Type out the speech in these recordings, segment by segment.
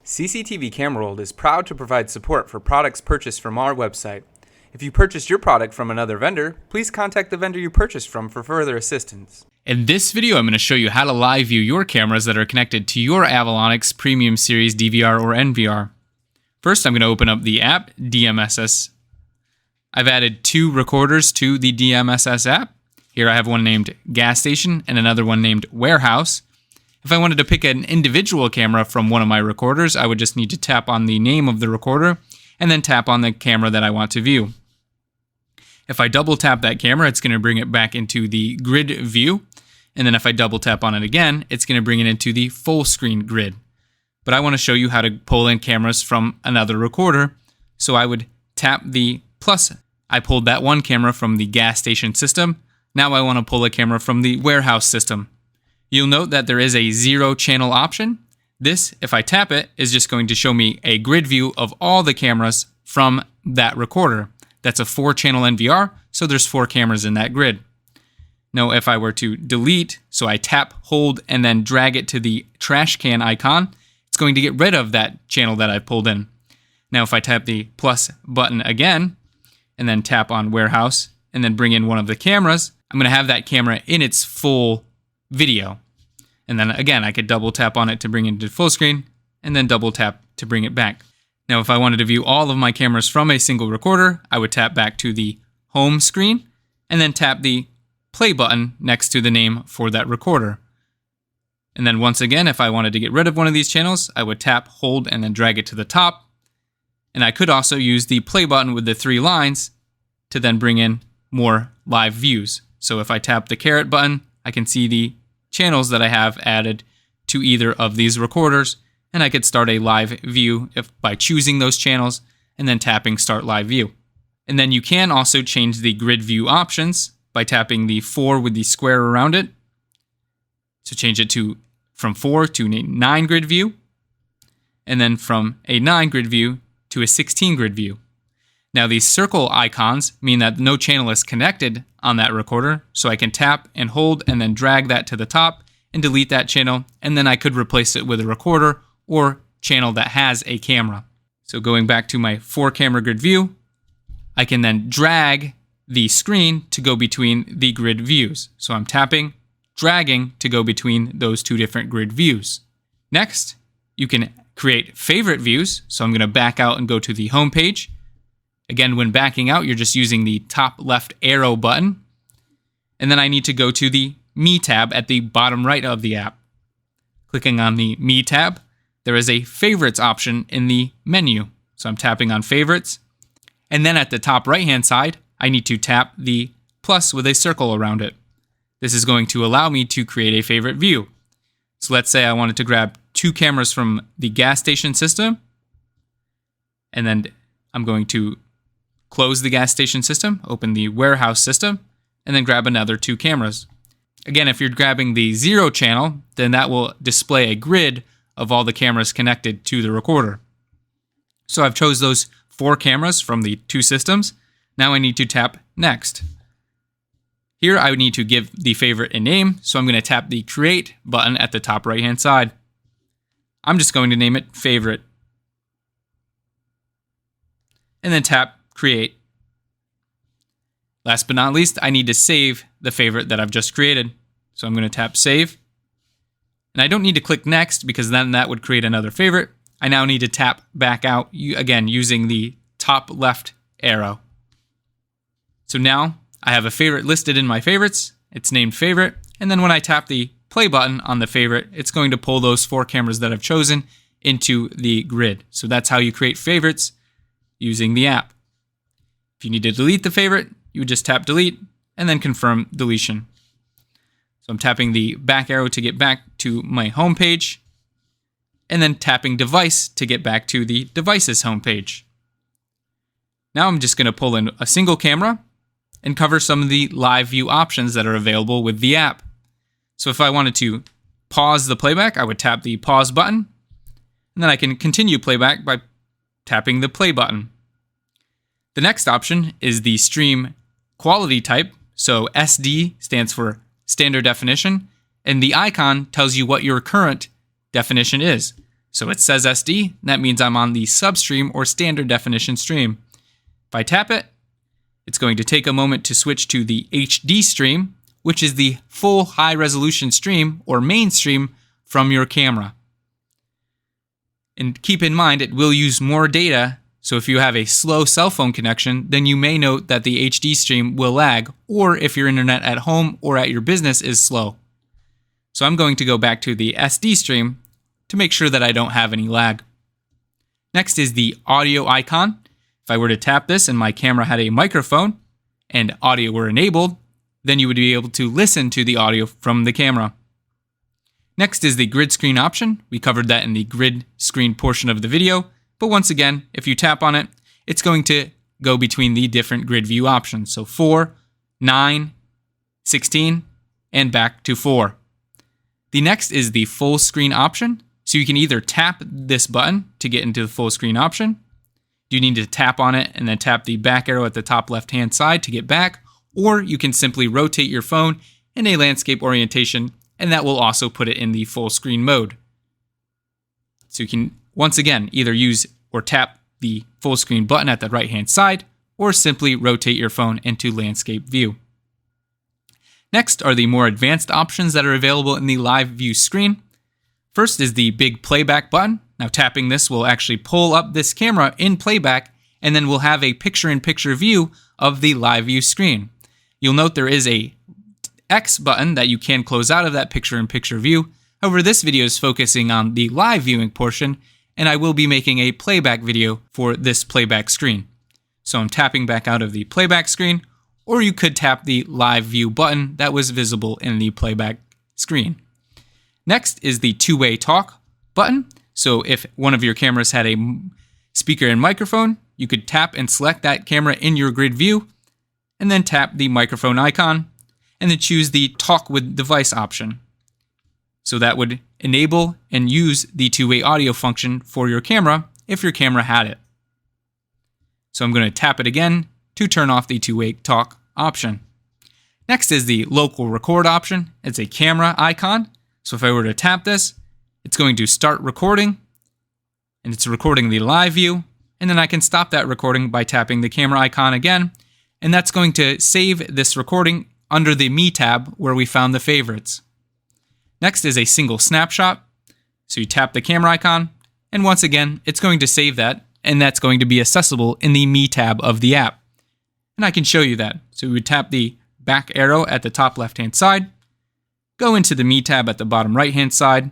CCTV Camera World is proud to provide support for products purchased from our website. If you purchased your product from another vendor, please contact the vendor you purchased from for further assistance. In this video, I'm going to show you how to live view your cameras that are connected to your Avalonix Premium Series DVR or NVR. First, I'm going to open up the app, DMSS. I've added two recorders to the DMSS app. Here I have one named Gas Station and another one named Warehouse. If I wanted to pick an individual camera from one of my recorders, I would just need to tap on the name of the recorder and then tap on the camera that I want to view. If I double tap that camera, it's going to bring it back into the grid view. And then if I double tap on it again, it's going to bring it into the full screen grid. But I want to show you how to pull in cameras from another recorder. So I would tap the plus. I pulled that one camera from the gas station system. Now I want to pull a camera from the warehouse system. You'll note that there is a 0 channel option. This, if I tap it, is just going to show me a grid view of all the cameras from that recorder. That's a 4-channel NVR, so there's 4 cameras in that grid. Now, if I were to delete, so I tap, hold, and then drag it to the trash can icon, it's going to get rid of that channel that I pulled in. Now, if I tap the plus button again, and then tap on warehouse, and then bring in one of the cameras, I'm going to have that camera in its full video. And then again, I could double tap on it to bring it into full screen, and then double tap to bring it back. Now, if I wanted to view all of my cameras from a single recorder, I would tap back to the home screen, and then tap the play button next to the name for that recorder. And then once again, if I wanted to get rid of one of these channels, I would tap, hold, and then drag it to the top. And I could also use the play button with the 3 lines to then bring in more live views. So if I tap the caret button, I can see the channels that I have added to either of these recorders, and I could start a live view by choosing those channels and then tapping Start Live View. And then you can also change the grid view options by tapping the 4 with the square around it. So change it from 4 to a 9 grid view, and then from a 9 grid view to a 16 grid view. Now these circle icons mean that no channel is connected on that recorder, so I can tap and hold and then drag that to the top and delete that channel, and then I could replace it with a recorder or channel that has a camera. So going back to my 4-camera grid view, I can then drag the screen to go between the grid views. So I'm tapping, dragging to go between those 2 different grid views. Next, you can create favorite views. So I'm going to back out and go to the home page. Again, when backing out, you're just using the top left arrow button. And then I need to go to the Me tab at the bottom right of the app. Clicking on the Me tab, there is a Favorites option in the menu. So I'm tapping on Favorites. And then at the top right-hand side, I need to tap the plus with a circle around it. This is going to allow me to create a favorite view. So let's say I wanted to grab 2 cameras from the gas station system. And then I'm going to close the gas station system, open the warehouse system, and then grab another 2 cameras. Again, if you're grabbing the 0 channel, then that will display a grid of all the cameras connected to the recorder. So I've chose those 4 cameras from the 2 systems. Now I need to tap Next. Here I would need to give the favorite a name, so I'm going to tap the Create button at the top right-hand side. I'm just going to name it Favorite. And then tap Create. Last but not least, I need to save the favorite that I've just created. So I'm going to tap Save. And I don't need to click Next because then that would create another favorite. I now need to tap back out, again, using the top left arrow. So now I have a favorite listed in my favorites. It's named Favorite. And then when I tap the play button on the favorite, it's going to pull those 4 cameras that I've chosen into the grid. So that's how you create favorites using the app. If you need to delete the favorite, you would just tap Delete and then confirm deletion. So I'm tapping the back arrow to get back to my home page, and then tapping Device to get back to the device's home page. Now I'm just going to pull in a single camera and cover some of the live view options that are available with the app. So if I wanted to pause the playback, I would tap the pause button, and then I can continue playback by tapping the play button. The next option is the stream quality type. So SD stands for standard definition, and the icon tells you what your current definition is. So it says SD, that means I'm on the substream or standard definition stream. If I tap it, it's going to take a moment to switch to the HD stream, which is the full high resolution stream or mainstream from your camera. And keep in mind, it will use more data, so if you have a slow cell phone connection, then you may note that the HD stream will lag, or if your internet at home or at your business is slow. So I'm going to go back to the SD stream to make sure that I don't have any lag. Next is the audio icon. If I were to tap this and my camera had a microphone and audio were enabled, then you would be able to listen to the audio from the camera. Next is the grid screen option. We covered that in the grid screen portion of the video, but once again, if you tap on it, it's going to go between the different grid view options. So 4, 9, 16, and back to 4. The next is the full screen option. So you can either tap this button to get into the full screen option. You need to tap on it and then tap the back arrow at the top left-hand side to get back, or you can simply rotate your phone in a landscape orientation, and that will also put it in the full screen mode. So you can, once again, either use or tap the full screen button at the right-hand side, or simply rotate your phone into landscape view. Next are the more advanced options that are available in the live view screen. First is the big playback button. Now tapping this will actually pull up this camera in playback, and then we'll have a picture-in-picture view of the live view screen. You'll note there is a X button that you can close out of that picture-in-picture view. However, this video is focusing on the live viewing portion, and I will be making a playback video for this playback screen. So I'm tapping back out of the playback screen, or you could tap the live view button that was visible in the playback screen. Next is the two-way talk button. So if one of your cameras had a speaker and microphone, you could tap and select that camera in your grid view, and then tap the microphone icon, and then choose the talk with device option. So that would enable and use the two-way audio function for your camera if your camera had it. So I'm going to tap it again to turn off the two-way talk option. Next is the local record option. It's a camera icon. So if I were to tap this, it's going to start recording, and it's recording the live view, and then I can stop that recording by tapping the camera icon again, and that's going to save this recording under the Me tab where we found the favorites. Next is a single snapshot. So you tap the camera icon, and once again, it's going to save that, and that's going to be accessible in the Me tab of the app. And I can show you that. So we would tap the back arrow at the top left-hand side, go into the Me tab at the bottom right-hand side,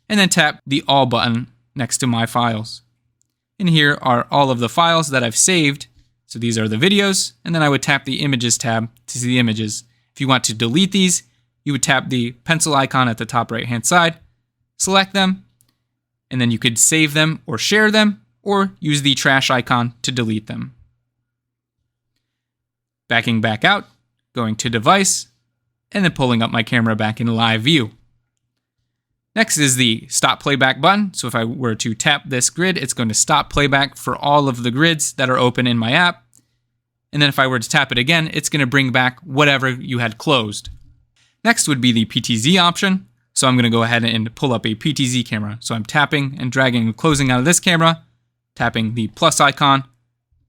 and then tap the All button next to My Files. And here are all of the files that I've saved. So these are the videos, and then I would tap the Images tab to see the images. If you want to delete these, you would tap the pencil icon at the top right-hand side, select them, and then you could save them or share them, or use the trash icon to delete them. Backing back out, going to Device, and then pulling up my camera back in live view. Next is the stop playback button. So if I were to tap this grid, it's going to stop playback for all of the grids that are open in my app. And then if I were to tap it again, it's going to bring back whatever you had closed. Next would be the PTZ option. So I'm going to go ahead and pull up a PTZ camera. So I'm tapping and dragging and closing out of this camera, tapping the plus icon,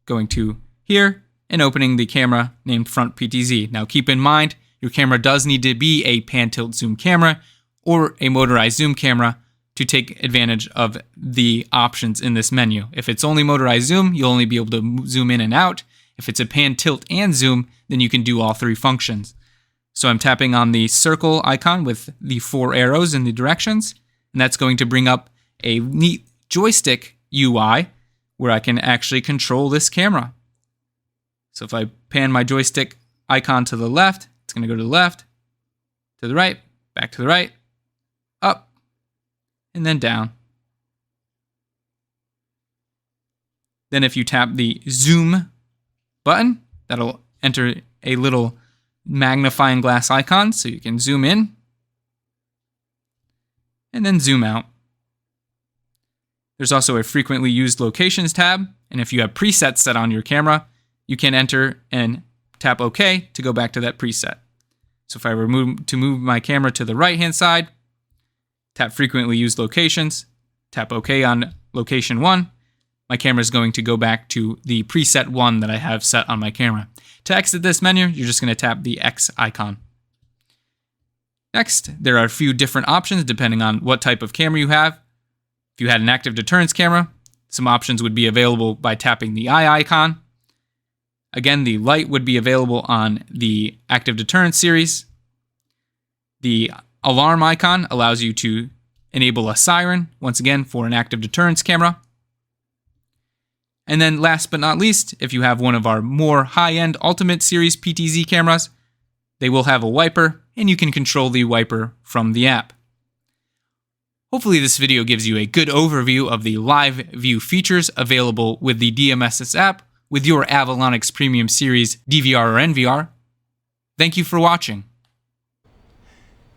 going to here, and opening the camera named Front PTZ. Now keep in mind, your camera does need to be a pan tilt zoom camera or a motorized zoom camera to take advantage of the options in this menu. If it's only motorized zoom, you'll only be able to zoom in and out. If it's a pan tilt and zoom, then you can do all three functions. So I'm tapping on the circle icon with the 4 arrows in the directions, and that's going to bring up a neat joystick UI where I can actually control this camera. So if I pan my joystick icon to the left, it's going to go to the left, to the right, back to the right, up, and then down. Then if you tap the zoom button, that'll enter a little magnifying glass icon so you can zoom in and then zoom out. There's also a frequently used locations tab, and if you have presets set on your camera, you can enter and tap OK to go back to that preset. So if I were to move my camera to the right-hand side, tap frequently used locations, Tap OK on location 1. My camera is going to go back to the preset 1 that I have set on my camera. To exit this menu, you're just going to tap the X icon. Next, there are a few different options depending on what type of camera you have. If you had an active deterrence camera, some options would be available by tapping the eye icon. Again, the light would be available on the active deterrence series. The alarm icon allows you to enable a siren, once again for an active deterrence camera. And then last but not least, if you have one of our more high-end Ultimate Series PTZ cameras, they will have a wiper, and you can control the wiper from the app. Hopefully this video gives you a good overview of the live view features available with the DMSS app with your Avalonix Premium Series DVR or NVR. Thank you for watching.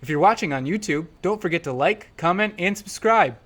If you're watching on YouTube, don't forget to like, comment, and subscribe.